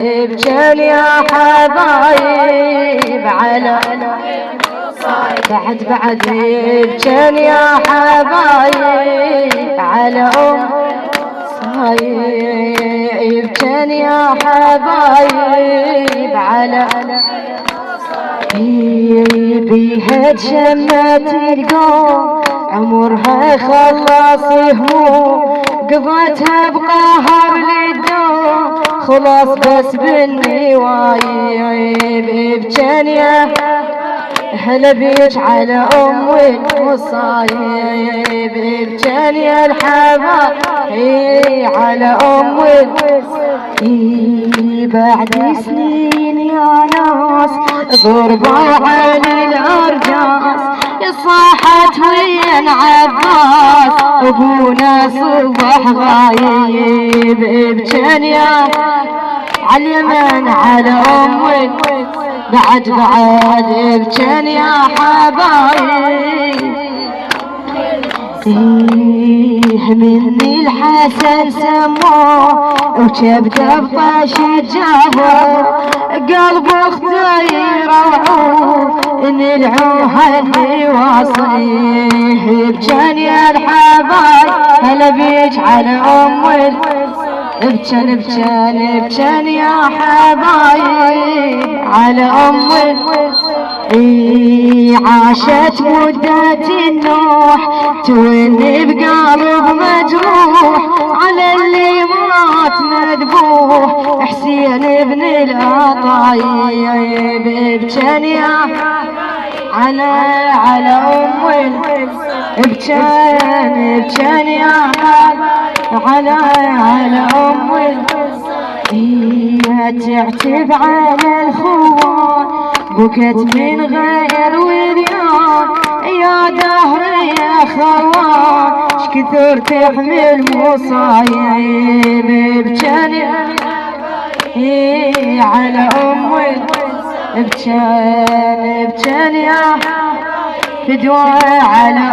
ابجل يا حبايب على بعد ابجل يا حبايب على صايب ابجل يا حبايب على بيها شمات القوم عمرها خلص هموم قضتها بقهر للدوم خلاص بس بالنوايب ابجن يا هلا بيش على المصايب ابجن يا الحبايب على بعد سنين يا ناس ضربوا على الارجاس صاحت وين عباس ابونا صبح غايب ابجن يا عاليمن على بعد ابجن يا حبايب مني الحسن سموه وكبده بطاش جابه قلب اخته يروعوه نلعوها النواصيه ابجن يا الحبايب هلا بيج على ابجن يا حبايب على عاشت مدة النوح توني بقلب مجروح على اللي مات مذبوح حسين ابن العطايب ابجن يا على ابجن يا على تعتب على الخوان بكت من غير وريان يا دهر يا خوان شكثر تحمل مصايب ابجن على ابجن يا فدوى على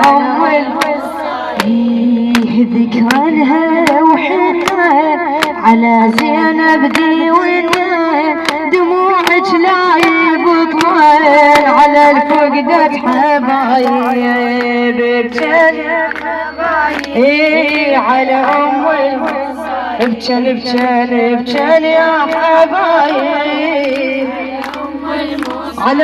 ذكرها وحنها على زينب ديوانها دموعك لا يبطلن على الفقدة حبايب على ابجن يا حبايب على